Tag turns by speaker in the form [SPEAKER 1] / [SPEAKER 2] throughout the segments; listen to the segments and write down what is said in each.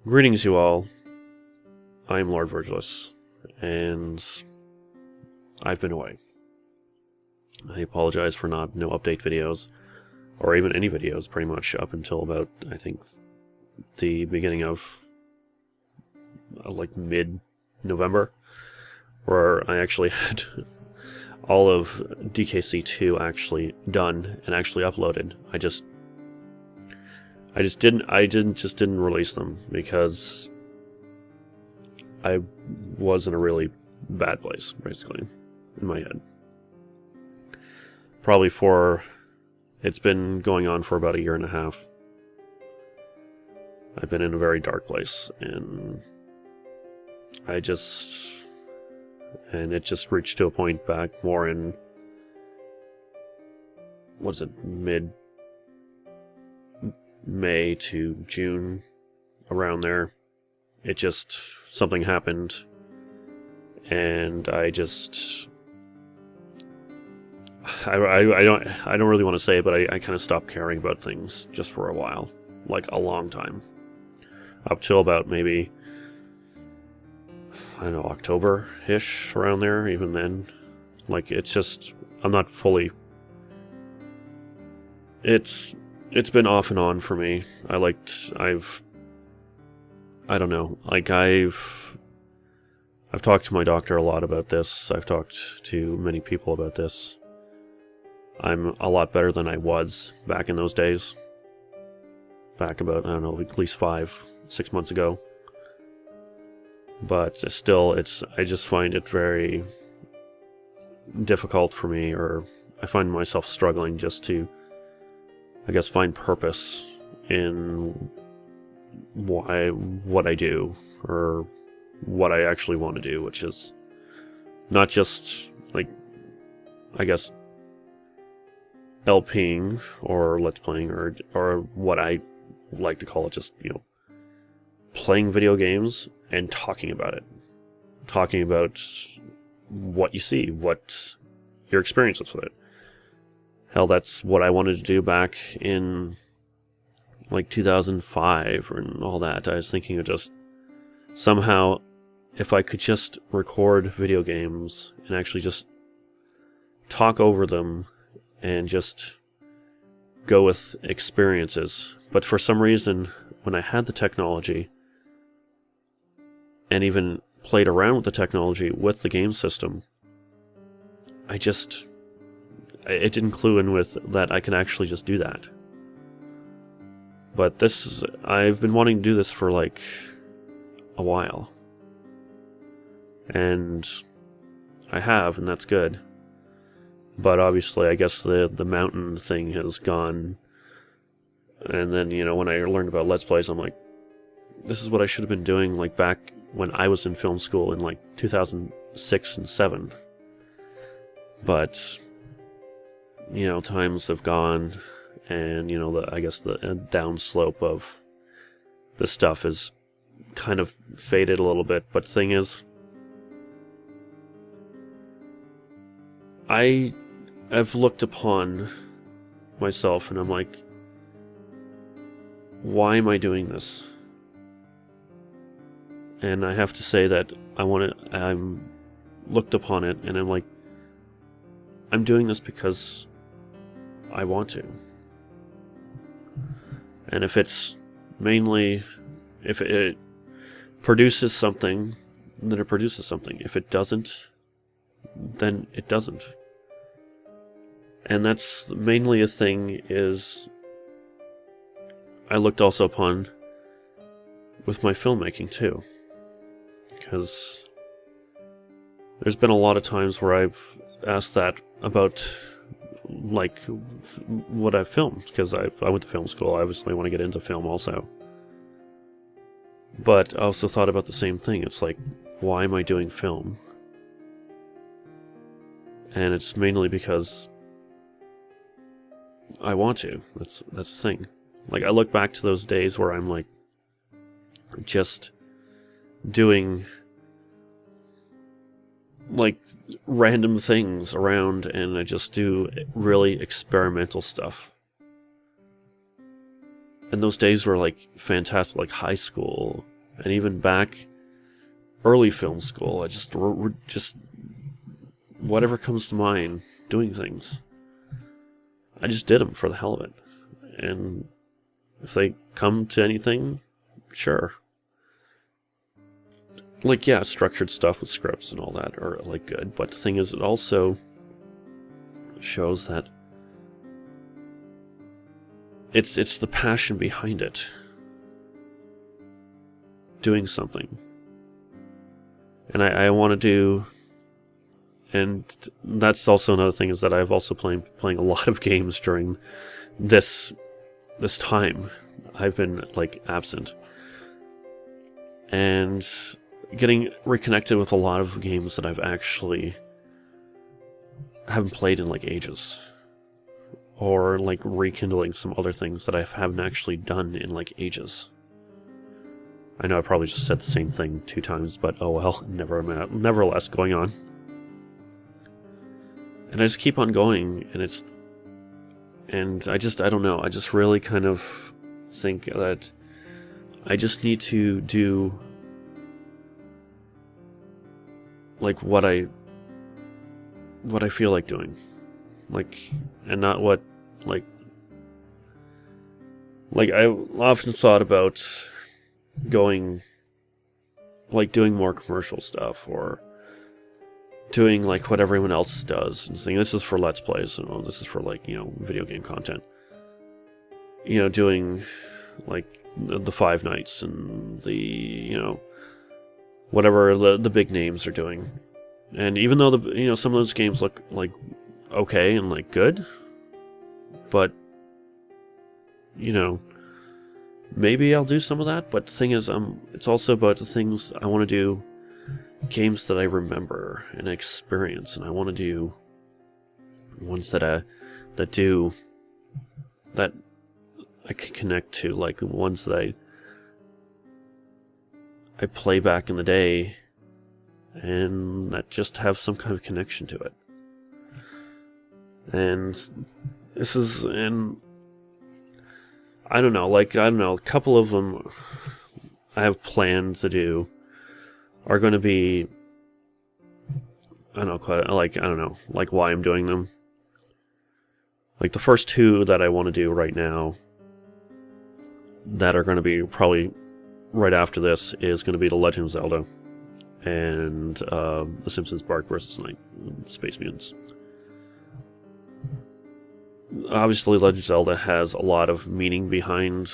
[SPEAKER 1] Greetings, you all. I'm Lord Virgilus, and I've been away. I apologize for no update videos, or even any videos, pretty much up until about, I think, the beginning of, like, mid-November, where I actually had all of DKC2 actually done and actually uploaded. I just didn't release them because I was in a really bad place, basically, in my head. It's been going on for about a year and a half. I've been in a very dark place, and it just reached to a point back more in, mid-May to June, around there. Something happened, and I don't really want to say it, but I kind of stopped caring about things just for a while, like a long time, up till about maybe, I don't know, October-ish, around there. Even then, like, I'm not fully. It's been off and on for me. I don't know, like, I've talked to my doctor a lot about this. I've talked to many people about this. I'm a lot better than I was back in those days. Back about, I don't know, at least 5-6 months ago. But still, I just find it very difficult for me, or I find myself struggling just to, I guess, find purpose in what I do, or what I actually want to do, which is not just, like, I guess, LPing or Let's Playing, or what I like to call it, just, playing video games and talking about it. Talking about what you see, what your experiences with it. Hell, that's what I wanted to do back in, like, 2005 and all that. I was thinking of just somehow, if I could just record video games and actually just talk over them and just go with experiences. But for some reason, when I had the technology and even played around with the technology with the game system, it didn't clue in with that I can actually just do that. But I've been wanting to do this for, like, a while. And I have, and that's good. But obviously, I guess the mountain thing has gone. And then, when I learned about Let's Plays, I'm like, this is what I should have been doing, like, back when I was in film school in, like, 2006 and 7. But, times have gone, and, I guess the downslope of this stuff is kind of faded a little bit. But the thing is, I've looked upon myself and I'm like, why am I doing this? And I have to say that I'm looked upon it and I'm like, I'm doing this because I want to. And if it produces something, then it produces something. If it doesn't, then it doesn't. And that's mainly a thing is I looked also upon with my filmmaking too. Because there's been a lot of times where I've asked that about, like, what I've filmed. Because I went to film school, I obviously want to get into film also. But I also thought about the same thing. It's like, why am I doing film? And it's mainly because I want to. That's the thing. Like, I look back to those days where I'm, like, just doing, like, random things around, and I just do really experimental stuff. And those days were, like, fantastic, like high school, And even back early film school, I just whatever comes to mind, doing things. I just did them for the hell of it. And if they come to anything, sure. Like, yeah, structured stuff with scripts and all that are, like, good. But the thing is, it also shows that it's the passion behind it. Doing something. And I want to do... And that's also another thing, is that I've also playing a lot of games during this time. I've been, like, absent. And getting reconnected with a lot of games that I've actually haven't played in, like, ages. Or, like, rekindling some other things that I haven't actually done in, like, ages. I know I probably just said the same thing 2 times, but oh well, nevertheless, going on. And I just keep on going, and I don't know, I just really kind of think that I just need to do, like, what I feel like doing. Like, and not what, like I often thought about going, like, doing more commercial stuff, or doing, like, what everyone else does, and saying, this is for Let's Plays, and this is for, like, video game content. Doing, like, the Five Nights, and the, whatever the big names are doing. And even though some of those games look, like, okay and, like, good, but, maybe I'll do some of that. But the thing is, it's also about the things I want to do, games that I remember and experience, and I want to do ones that I can connect to, like ones that I play back in the day, and that just have some kind of connection to it. And I don't know, a couple of them I have planned to do are going to be, I don't know, why I'm doing them. Like, the first 2 that I want to do right now, that are going to be probably right after this, is going to be The Legend of Zelda and The Simpsons Bark vs. Night, Space Mutants. Obviously, Legend of Zelda has a lot of meaning behind,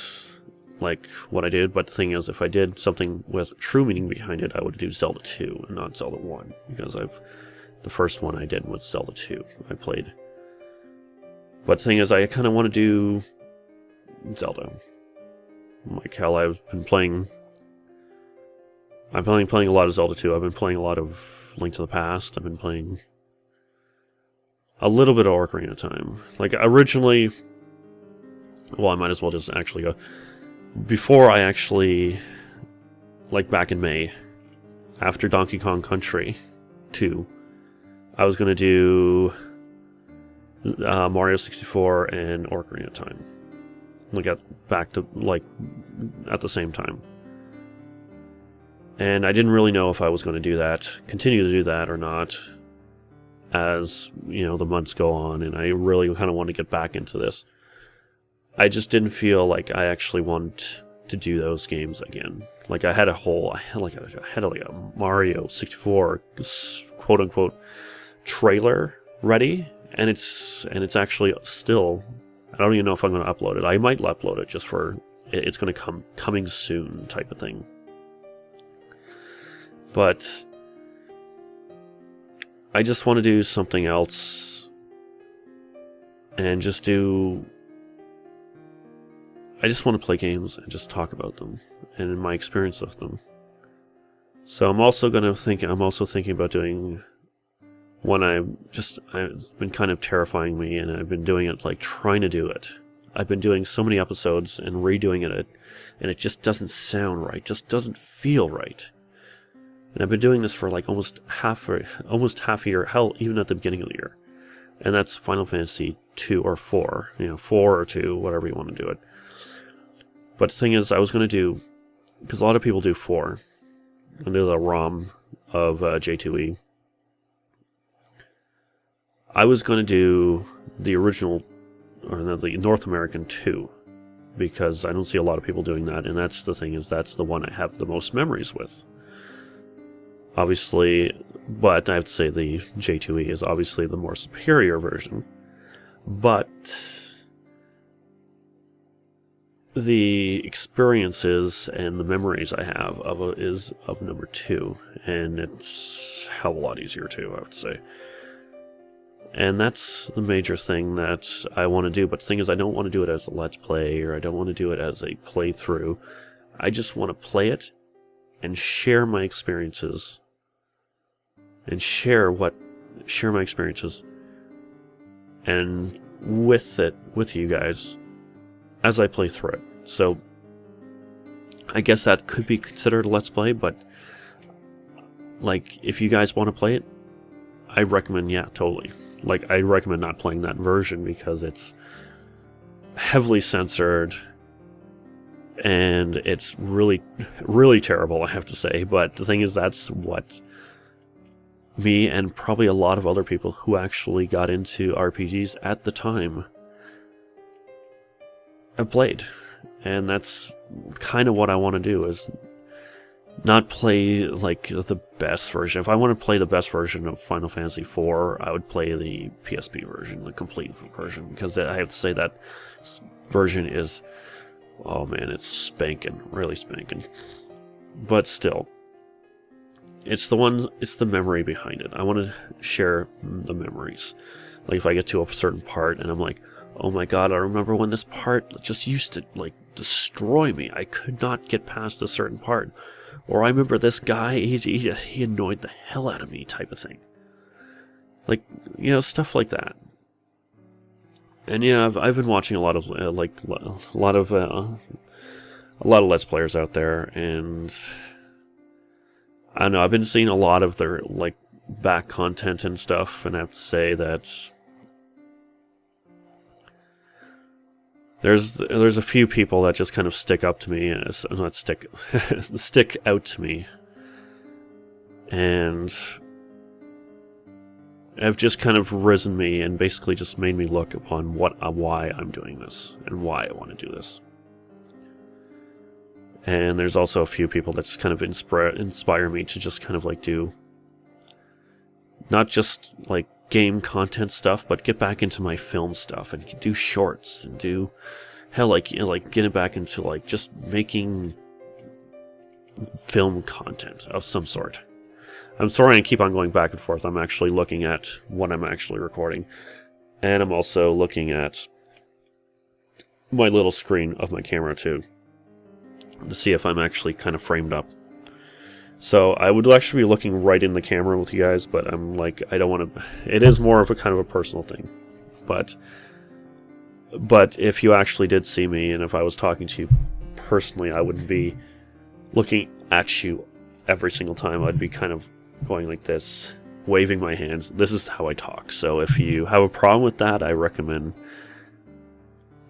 [SPEAKER 1] like, what I did, but the thing is, if I did something with true meaning behind it, I would do Zelda 2 and not Zelda 1, because the first one I did was Zelda 2, I played. But the thing is, I kind of want to do Zelda. Like, hell, I've been playing a lot of Zelda 2, I've been playing a lot of Link to the Past, I've been playing a little bit of Ocarina of Time. Like, originally, well, I might as well just actually go. Before I actually, like, back in May, after Donkey Kong Country 2, I was going to do Mario 64 and Ocarina of Time. Like, at the same time. And I didn't really know if I was going to continue to do that or not, as, the months go on, and I really kind of want to get back into this. I just didn't feel like I actually want to do those games again. Like, I had a Mario 64 quote unquote trailer ready, and it's actually still, I don't even know if I'm going to upload it. I might upload it just for it's going to coming soon type of thing. But I just want to do something else, and I just want to play games and just talk about them and my experience with them. So I'm also thinking about doing one it's been kind of terrifying me, and I've been doing it, like, trying to do it. I've been doing so many episodes and redoing it, and it just doesn't sound right, just doesn't feel right. And I've been doing this for, like, almost half a year, hell, even at the beginning of the year. And that's Final Fantasy 2 or 4, 4 or 2, whatever you want to do it. But the thing is, I was going to do because a lot of people do 4. And do the ROM of J2E. I was going to do the original, or the North American 2, because I don't see a lot of people doing that, and that's the thing, is that's the one I have the most memories with. Obviously, but I have to say the J2E is obviously the more superior version, but the experiences and the memories I have is of number 2, and it's a hell of a lot easier too, I have to say. And that's the major thing that I want to do, but the thing is, I don't want to do it as a Let's Play, or I don't want to do it as a playthrough. I just want to play it and share my experiences, and share my experiences, and with you guys as I play through it. So I guess that could be considered a Let's Play, but like, if you guys want to play it, I recommend, yeah, totally. Like, I recommend not playing that version because it's heavily censored and it's really, really terrible, I have to say. But the thing is, that's what me and probably a lot of other people who actually got into RPGs at the time have played. And that's kind of what I want to do, is not play like the best version. If I want to play the best version of Final Fantasy IV, I would play the PSP version, the complete version, because I have to say that version is, oh man, it's spanking, really spanking. But still, it's the memory behind it. I want to share the memories. Like, if I get to a certain part and I'm like, oh my god, I remember when this part just used to like destroy me. I could not get past a certain part. Or I remember this guy, he annoyed the hell out of me, type of thing. Like, you know, stuff like that. And yeah, I've been watching a lot of a lot of Let's Players out there, and I don't know, I've been seeing a lot of their like back content and stuff, and I have to say that there's a few people that just kind of stick out to me, stick out to me, and have just kind of risen me and basically just made me look upon why I'm doing this and why I want to do this. And there's also a few people that just kind of inspire me to just kind of like do not just like game content stuff, but get back into my film stuff and do shorts and do hell, like, you know, like getting back into like just making film content of some sort. I'm sorry I keep on going back and forth. I'm actually looking at what I'm actually recording, and I'm also looking at my little screen of my camera too, to see if I'm actually kind of framed up. So I would actually be looking right in the camera with you guys, but I'm like, I don't want to. It is more of a kind of a personal thing. But if you actually did see me, and if I was talking to you personally, I wouldn't be looking at you every single time. I'd be kind of going like this, waving my hands. This is how I talk. So if you have a problem with that, I recommend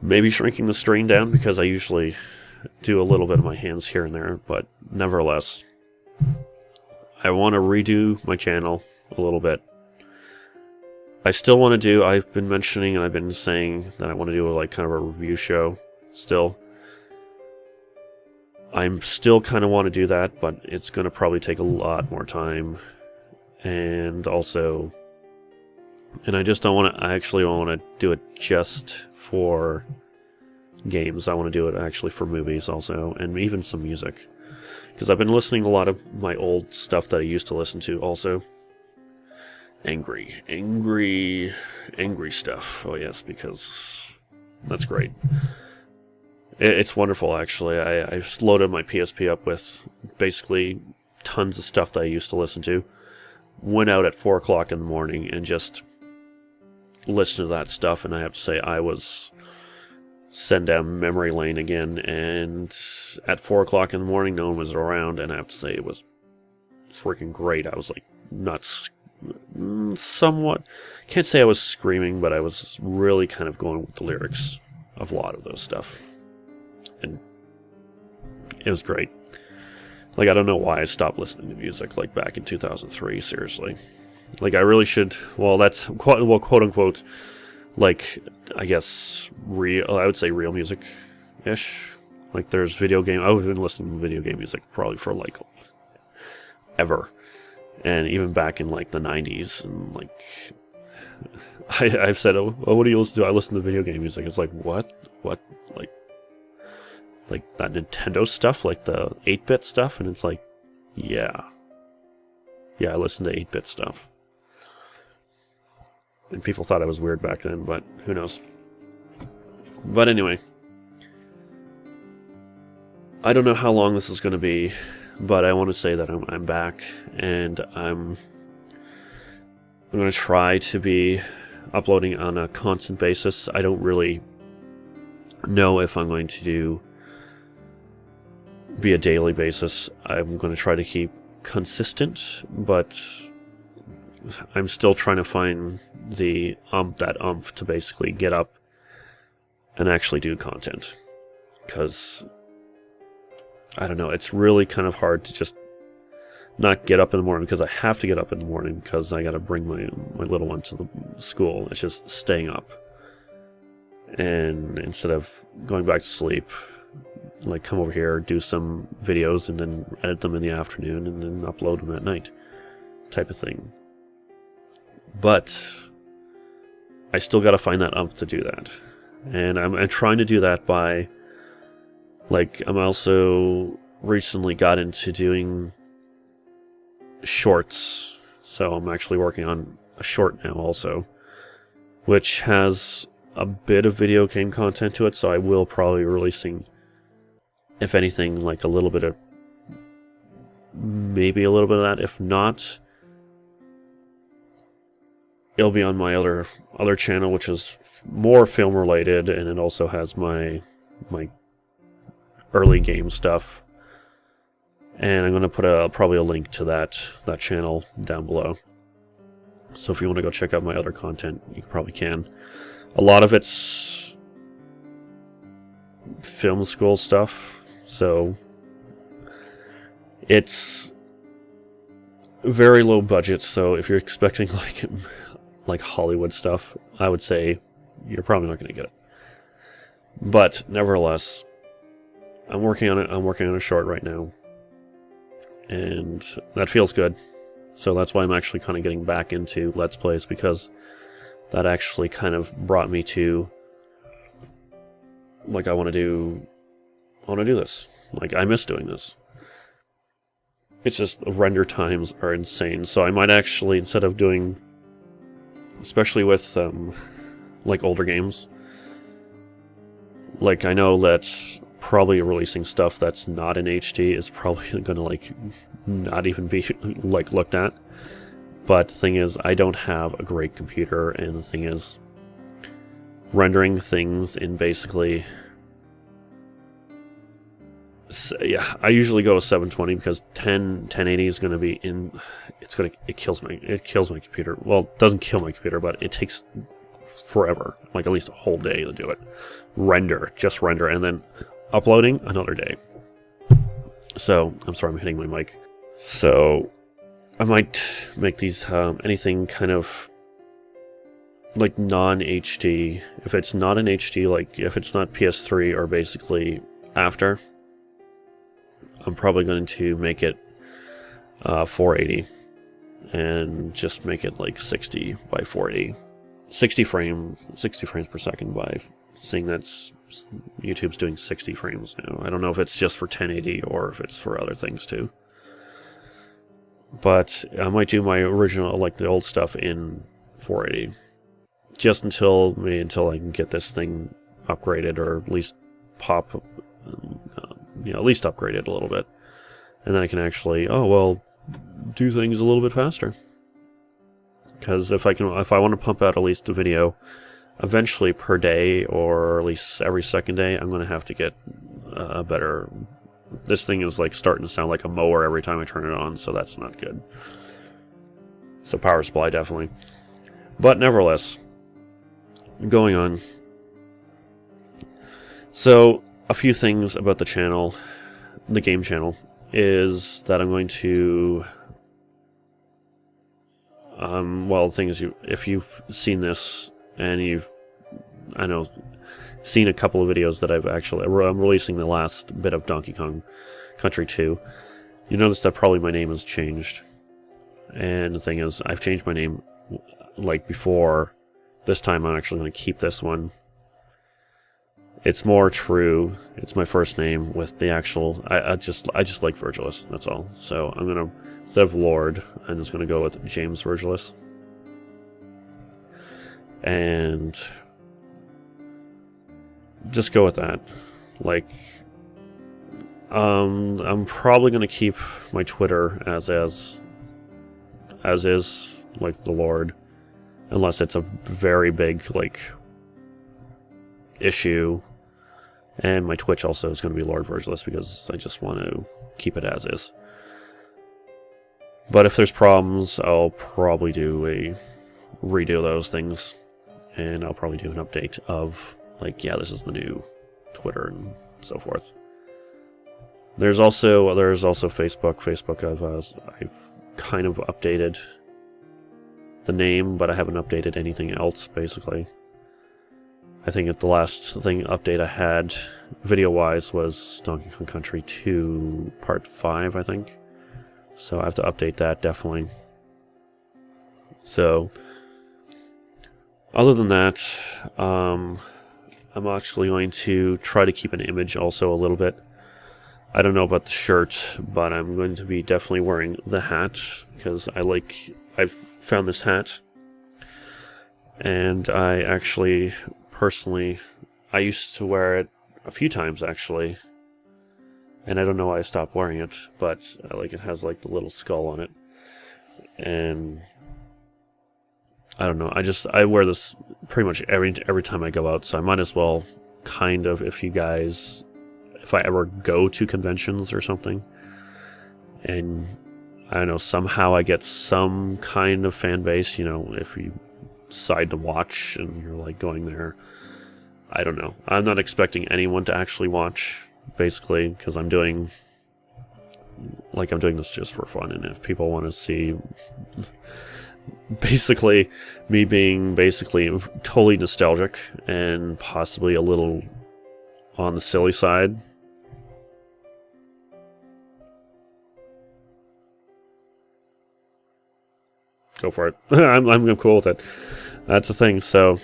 [SPEAKER 1] maybe shrinking the screen down, because I usually do a little bit of my hands here and there, but nevertheless, I want to redo my channel a little bit. I still want to do, I've been mentioning and I've been saying that I want to do like kind of a review show still. I'm still kind of want to do that, but it's going to probably take a lot more time. And also, and I just don't want to, I actually don't want to do it just for games. I want to do it actually for movies also, and even some music. Because I've been listening to a lot of my old stuff that I used to listen to also. Angry stuff. Oh yes, because that's great. It's wonderful, actually. I loaded my PSP up with basically tons of stuff that I used to listen to. Went out at 4 o'clock in the morning and just listened to that stuff, and I have to say I was sent down memory lane again, and at 4 o'clock in the morning no one was around, and I have to say it was freaking great. I was like nuts, somewhat, can't say I was screaming, but I was really kind of going with the lyrics of a lot of those stuff, and it was great. Like, I don't know why I stopped listening to music, like, back in 2003, seriously. Like, I really should, well, that's, quote-unquote, like, I guess, I would say real music-ish. Like, there's video game, I've been listening to video game music probably for, like, ever. And even back in, like, the 90s, and, like, I've said, oh, what do you listen to? I listen to video game music. It's like, what? What? Like that Nintendo stuff, like the 8-bit stuff, and it's like, yeah, I listen to 8-bit stuff. And people thought I was weird back then, but who knows. But anyway, I don't know how long this is going to be, but I want to say that I'm back, and I'm going to try to be uploading on a constant basis. I don't really know if I'm going to be a daily basis. I'm going to try to keep consistent, but I'm still trying to find the that umph to basically get up and actually do content. Because, I don't know, it's really kind of hard to just not get up in the morning, because I have to get up in the morning because I got to bring my little one to the school. It's just staying up. And instead of going back to sleep, like, come over here, do some videos, and then edit them in the afternoon, and then upload them at night, type of thing. But I still got to find that umph to do that. And I'm trying to do that by, like, I'm also recently got into doing shorts. So I'm actually working on a short now also, which has a bit of video game content to it, so I will probably be releasing, if anything, like a little bit of, maybe a little bit of that. If not, it'll be on my other channel, which is more film related, and it also has my early game stuff. And I'm going to put probably a link to that channel down below. So if you want to go check out my other content, you probably can. A lot of it's film school stuff, so it's very low budget. So if you're expecting like Hollywood stuff, I would say you're probably not going to get it. But nevertheless, I'm working on it. I'm working on a short right now, and that feels good. So that's why I'm actually kind of getting back into Let's Plays, because that actually kind of brought me to, like, I want to do this. Like, I miss doing this. It's just the render times are insane. So I might actually, instead of doing, especially with like older games, like, I know that probably releasing stuff that's not in HD is probably going to, like, not even be, like, looked at. But the thing is, I don't have a great computer, and the thing is, rendering things in basically, yeah, I usually go with 720 because 1080 is going to be in, it kills my computer. Well, it doesn't kill my computer, but it takes forever, like at least a whole day to do it. Just render, and then uploading another day. So, I'm sorry, I'm hitting my mic. So, I might make these anything kind of like non-HD. If it's not in HD, like if it's not PS3 or basically after, I'm probably going to make it 480 and just make it like 60 by 480. 60 frames per second, by seeing that YouTube's doing 60 frames now. I don't know if it's just for 1080 or if it's for other things too. But I might do my original, like the old stuff, in 480. Just until I can get this thing upgraded, or at least at least upgrade it a little bit. And then I can actually, do things a little bit faster. Because if I want to pump out at least a video eventually per day, or at least every second day, I'm going to have to get a better. This thing is like starting to sound like a mower every time I turn it on, so that's not good. So power supply, definitely. But nevertheless, going on. So, a few things about the channel, the game channel. is that I'm going to... well, the thing is, if you've seen this, and you've, I know, seen a couple of videos that I'm releasing the last bit of Donkey Kong Country 2, you notice that probably my name has changed. And the thing is, I've changed my name, like, before. This time I'm actually going to keep this one. It's more true. It's my first name with the actual... I just like Virgilus, that's all. So I'm going to, instead of Lord, I'm just going to go with James Virgilus. And just go with that. Like, I'm probably going to keep my Twitter as is, like the Lord. Unless it's a very big, like, issue. And my Twitch also is going to be Lord Virgilus because I just want to keep it as is. But if there's problems, I'll probably redo those things. And I'll probably do an update of, like, yeah, this is the new Twitter and so forth. There's also Facebook. Facebook, I've kind of updated the name, but I haven't updated anything else, basically. I think the last update I had, video-wise, was Donkey Kong Country 2 Part 5, I think. So I have to update that, definitely. So, other than that, I'm actually going to try to keep an image also a little bit. I don't know about the shirt, but I'm going to be definitely wearing the hat, because I've found this hat. And I actually... Personally, I used to wear it a few times, actually, and I don't know why I stopped wearing it, but like, it has like the little skull on it, and I don't know, I wear this pretty much every time I go out, so I might as well kind of, if I ever go to conventions or something, and I don't know, somehow I get some kind of fan base, you know, if you decide to watch and you're like going there. I don't know. I'm not expecting anyone to actually watch, basically, because I'm doing this just for fun, and if people want to see basically me being totally nostalgic and possibly a little on the silly side, go for it. I'm cool with it. That's the thing. So,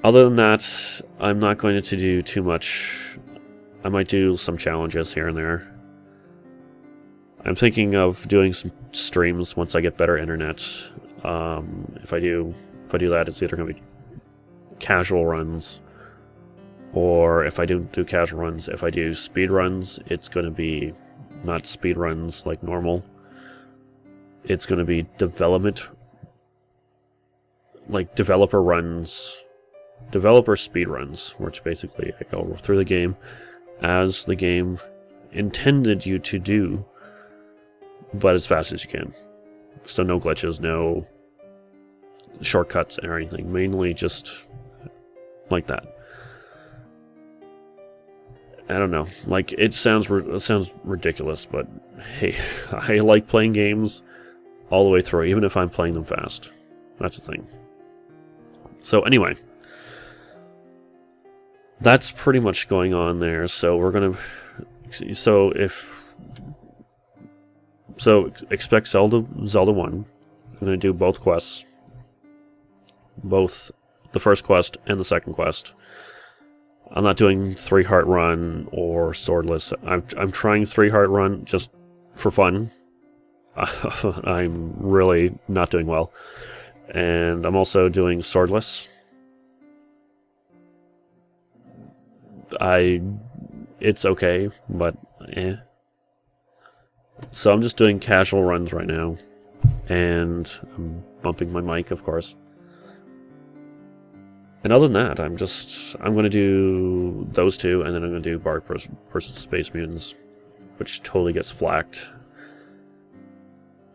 [SPEAKER 1] other than that, I'm not going to do too much. I might do some challenges here and there. I'm thinking of doing some streams once I get better internet. If I do that, it's either going to be casual runs, or if I do casual runs, if I do speed runs, it's going to be not speed runs like normal. It's going to be developer speed runs, which basically I go through the game as the game intended you to do, but as fast as you can. So no glitches, no shortcuts or anything. Mainly just like that. I don't know. Like, it sounds ridiculous, but hey, I like playing games all the way through, even if I'm playing them fast. That's the thing. So anyway, that's pretty much going on there. So we're gonna, expect Zelda 1. I'm gonna do both quests, both the first quest and the second quest. I'm not doing 3-heart run or swordless. I'm trying 3-heart run just for fun. I'm really not doing well. And I'm also doing swordless. It's okay, but eh. So I'm just doing casual runs right now. And I'm bumping my mic, of course. And other than that, I'm going to do those two, and then I'm going to do Bard versus Space Mutants, which totally gets flacked.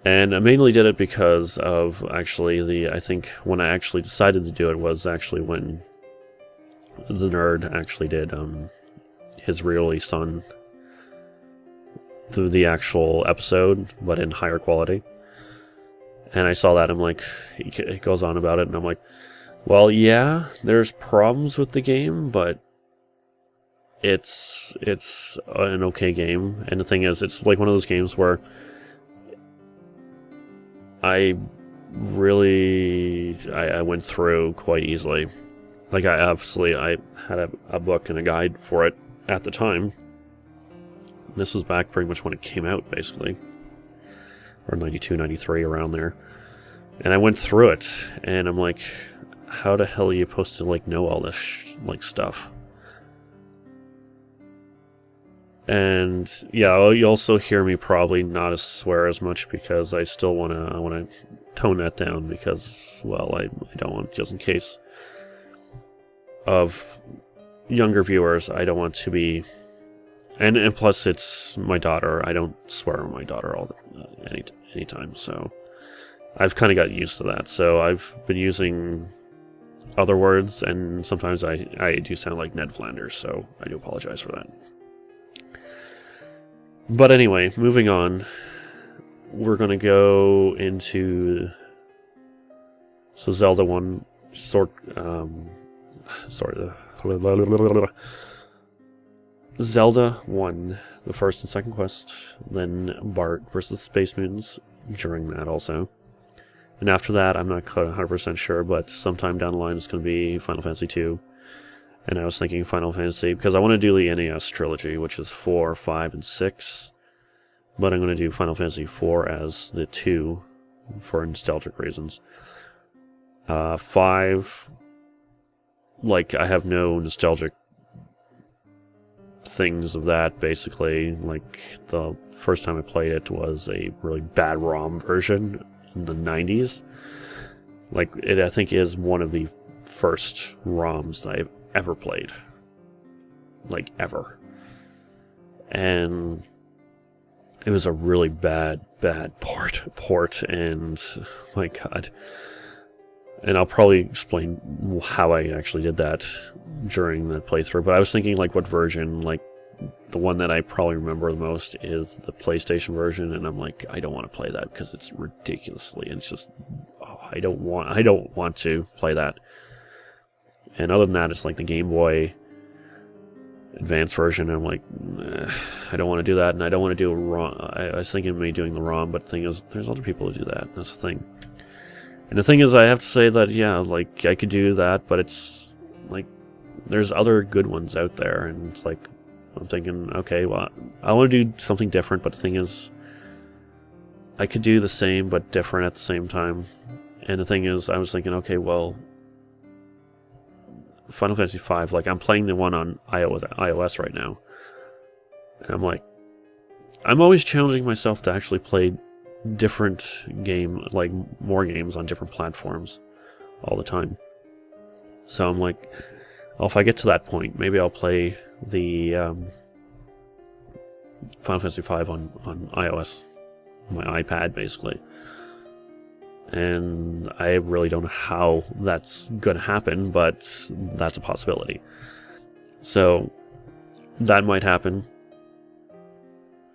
[SPEAKER 1] And I mainly did it because of, actually, I think when I actually decided to do it was actually when the nerd actually did his release on the actual episode, but in higher quality. And I saw that, I'm like, it goes on about it, and I'm like, well, yeah, there's problems with the game, but it's an okay game. And the thing is, it's like one of those games where I went through quite easily. Like, I had a book and a guide for it at the time. This was back pretty much when it came out, basically. Or 92, 93, around there. And I went through it, and I'm like, how the hell are you supposed to, like, know all this, stuff? And, yeah, you also hear me probably not swear as much because I still want to tone that down because, well, I don't want, just in case of younger viewers, I don't want to be, and plus it's my daughter. I don't swear at my daughter anytime, so I've kind of got used to that. So I've been using other words, and sometimes I do sound like Ned Flanders, so I do apologize for that. But anyway, moving on, we're going to go into Zelda 1, Zelda 1, the first and second quest, then Bart versus Space Moons during that also. And after that, I'm not 100% sure, but sometime down the line it's going to be Final Fantasy 2. And I was thinking Final Fantasy, because I want to do the NES trilogy, which is 4, 5, and 6. But I'm going to do Final Fantasy 4 as the 2 for nostalgic reasons. 5, like, I have no nostalgic things of that, basically. Like, the first time I played it was a really bad ROM version in the 90s. Like, it, I think, is one of the first ROMs that I've ever played. Like, ever. And it was a really bad port, and my god. And I'll probably explain how I actually did that during the playthrough, but I was thinking, like, what version, like, the one that I probably remember the most is the PlayStation version, and I'm like, I don't want to play that because it's ridiculously, and it's just, I don't want to play that. And other than that, it's like the Game Boy Advance version, and I'm like, I don't want to do that, and I don't want to do a ROM. I was thinking of me doing the ROM, but the thing is, there's other people who do that. That's the thing. And the thing is, I have to say that, yeah, like, I could do that, but it's, like, there's other good ones out there, and it's like, I'm thinking, okay, well, I want to do something different, but the thing is, I could do the same, but different at the same time. And the thing is, I was thinking, okay, well, Final Fantasy V, like, I'm playing the one on iOS right now, and I'm like, I'm always challenging myself to actually play different more games on different platforms all the time. So I'm like, well, if I get to that point, maybe I'll play the Final Fantasy V on iOS, my iPad, basically. And I really don't know how that's going to happen, but that's a possibility. So that might happen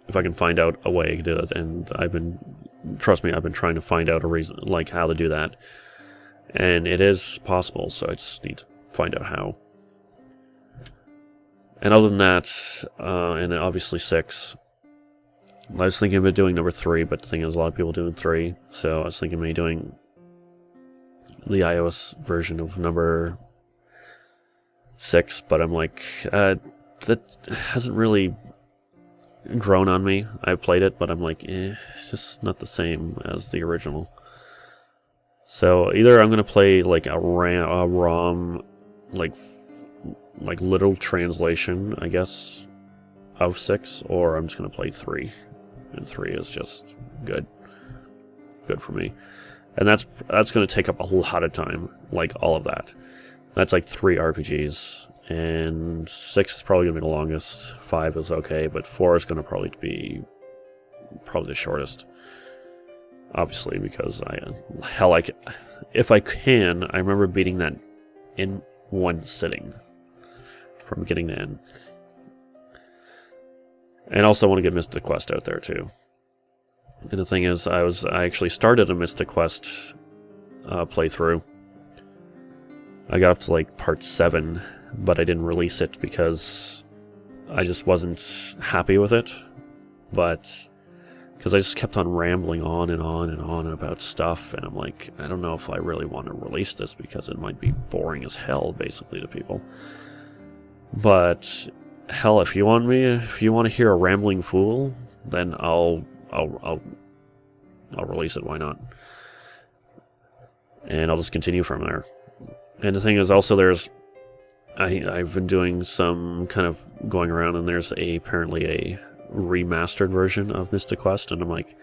[SPEAKER 1] if I can find out a way to do it. And trust me, I've been trying to find out a reason, like, how to do that. And it is possible, so I just need to find out how. And other than that, and obviously 6, I was thinking about doing number 3, but the thing is, a lot of people doing 3, so I was thinking of maybe doing the iOS version of number 6, but I'm like, that hasn't really grown on me. I've played it, but I'm like, it's just not the same as the original. So either I'm going to play, like, a ROM, like literal translation, I guess, of 6, or I'm just going to play 3. And 3 is just good for me. And that's going to take up a lot of time, like, all of that. That's like 3 RPGs, and 6 is probably going to be the longest. 5 is okay, but 4 is going to probably be the shortest. Obviously, because if I can, I remember beating that in one sitting, from beginning to end. And also want to get Mystic Quest out there too. And the thing is, I actually started a Mystic Quest playthrough. I got up to like part 7, but I didn't release it because I just wasn't happy with it. But because I just kept on rambling on and on and on about stuff, and I'm like, I don't know if I really want to release this because it might be boring as hell, basically, to people. But hell, if you want to hear a rambling fool, then I'll release it. Why not? And I'll just continue from there. And the thing is, also, I've been doing some kind of going around, and there's apparently a remastered version of Mystic Quest, and I'm like,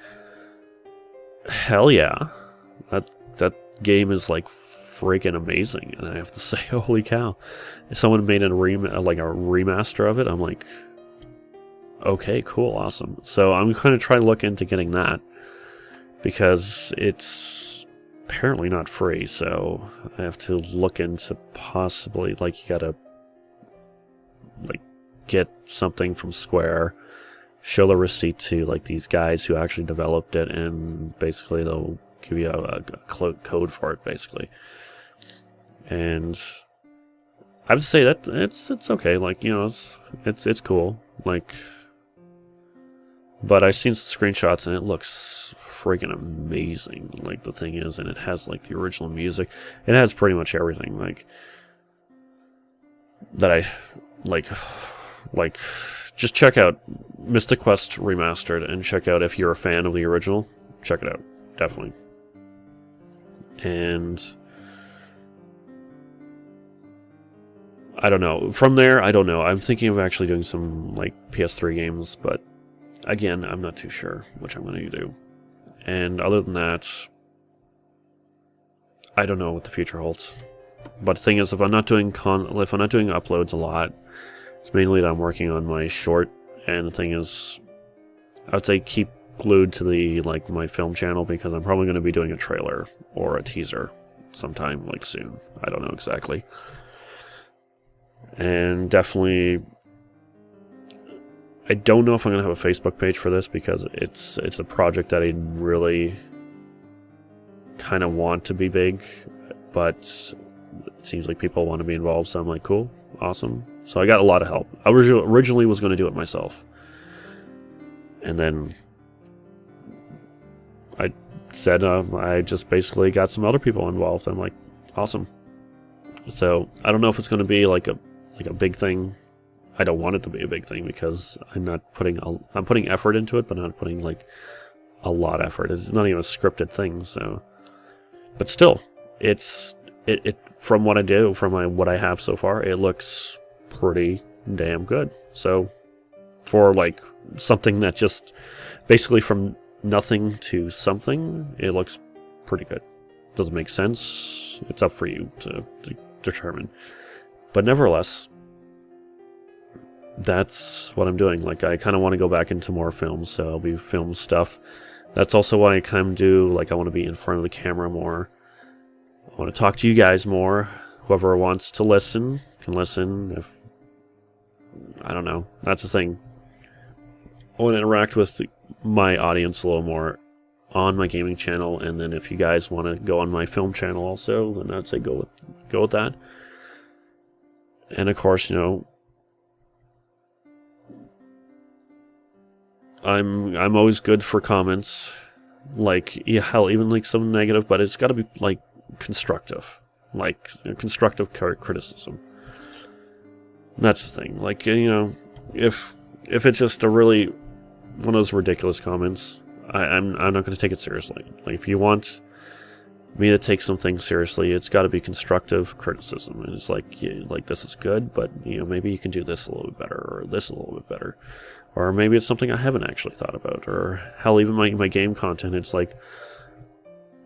[SPEAKER 1] hell yeah, that game is like freaking amazing. And I have to say, holy cow, if someone made a remaster of it, I'm like, okay, cool, awesome. So I'm kind of trying to look into getting that, because it's apparently not free, so I have to look into possibly, like, you gotta like get something from Square, show the receipt to like these guys who actually developed it, and basically they'll give you a code for it, basically. And I have to say that it's okay, like, you know, it's cool, like, but I've seen some screenshots and it looks freaking amazing. Like, the thing is, and it has like the original music, it has pretty much everything like that I like just check out Mystic Quest Remastered, and check out, if you're a fan of the original, check it out, definitely. And I don't know, from there, I don't know, I'm thinking of actually doing some like PS3 games, but again, I'm not too sure which I'm going to do. And other than that, I don't know what the future holds. But the thing is, if I'm not doing uploads a lot, it's mainly that I'm working on my short. And the thing is, I would say keep glued to the my film channel, because I'm probably going to be doing a trailer or a teaser sometime like soon. I don't know exactly. And definitely, I don't know if I'm going to have a Facebook page for this, because it's a project that I really kind of want to be big, but it seems like people want to be involved, so I'm like, cool, awesome. So I got a lot of help. I originally was going to do it myself, and then I said I just basically got some other people involved. I'm like, awesome. So I don't know if it's going to be like a big thing. I don't want it to be a big thing, because I'm putting effort into it, but not putting like a lot of effort. It's not even a scripted thing. So, but still, it from what I do, from what I have so far, it looks pretty damn good. So for like something that just basically from nothing to something, it looks pretty good. Doesn't make sense. It's up for you to determine. But nevertheless, that's what I'm doing. Like, I kind of want to go back into more films, so I'll be film stuff. That's also what I kind of do. Like, I want to be in front of the camera more. I want to talk to you guys more. Whoever wants to listen can listen. If I don't know, that's the thing. I want to interact with my audience a little more on my gaming channel, and then if you guys want to go on my film channel also, then I'd say go with that. And of course, you know, I'm always good for comments, like, yeah, hell, even like some negative, but it's got to be like constructive, like constructive criticism. That's the thing. Like, you know, if it's just a really one of those ridiculous comments, I'm not going to take it seriously. Like, if you want me to take something seriously, it's got to be constructive criticism, and it's like, yeah, like, this is good, but you know, maybe you can do this a little bit better, or this a little bit better, or maybe it's something I haven't actually thought about, or hell, even my game content, it's like,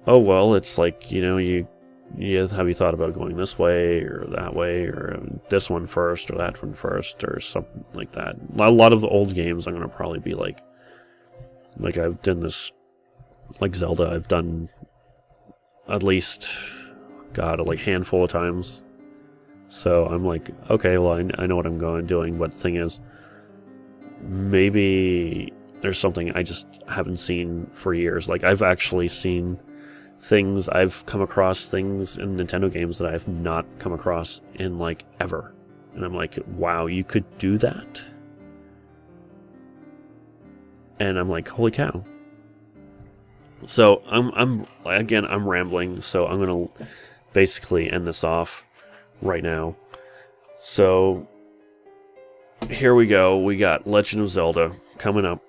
[SPEAKER 1] oh well, it's like, you know, have you thought about going this way or that way, or this one first or that one first, or something like that. A lot of the old games I'm going to probably be like I've done this, like Zelda, I've done at least, God, like handful of times. So I'm like, okay, well, I know what I'm doing, but the thing is, maybe there's something I just haven't seen for years. Like, I've actually seen things, I've come across things in Nintendo games that I've not come across in, like, ever. And I'm like, wow, you could do that? And I'm like, holy cow. So I'm rambling, so I'm gonna basically end this off right now. So here we go. We got Legend of Zelda coming up.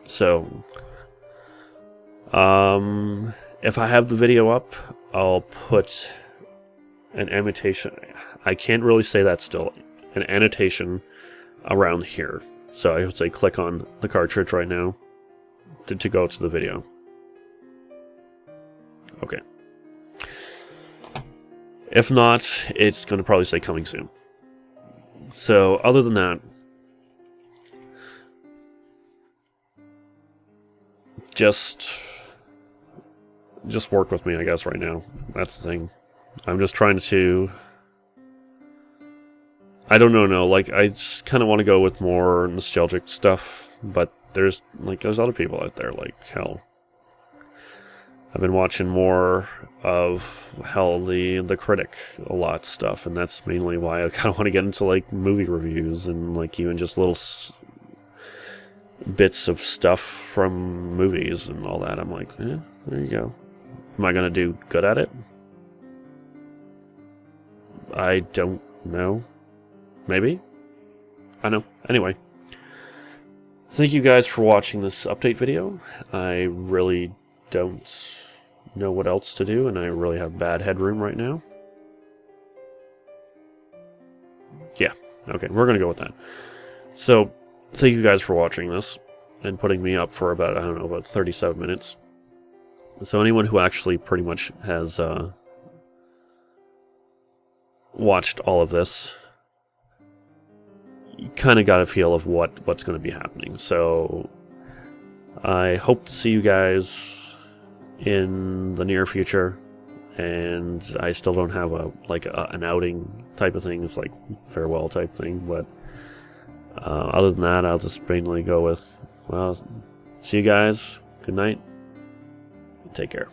[SPEAKER 1] So if I have the video up, I'll put an annotation. I can't really say that still. An annotation around here. So I would say click on the cartridge right now to go to the video. Okay. If not, it's going to probably say coming soon. So other than that, just work with me, I guess, right now. That's the thing. I'm just trying to... I don't know, no. Like, I just kind of want to go with more nostalgic stuff, but there's other people out there, like, hell. I've been watching more of, hell, the Critic a lot stuff, and that's mainly why I kind of want to get into, like, movie reviews and, like, even just little bits of stuff from movies and all that. I'm like, there you go. Am I going to do good at it? I don't know. Maybe? I know. Anyway. Thank you guys for watching this update video. I really don't know what else to do, and I really have bad headroom right now. Yeah. Okay, we're going to go with that. So, thank you guys for watching this and putting me up for about, I don't know, about 37 minutes. So anyone who actually pretty much has watched all of this, you kind of got a feel of what's going to be happening. So I hope to see you guys in the near future. And I still don't have an outing type of thing. It's like farewell type thing, but other than that, I'll just mainly go with, well, see you guys. Good night. Take care.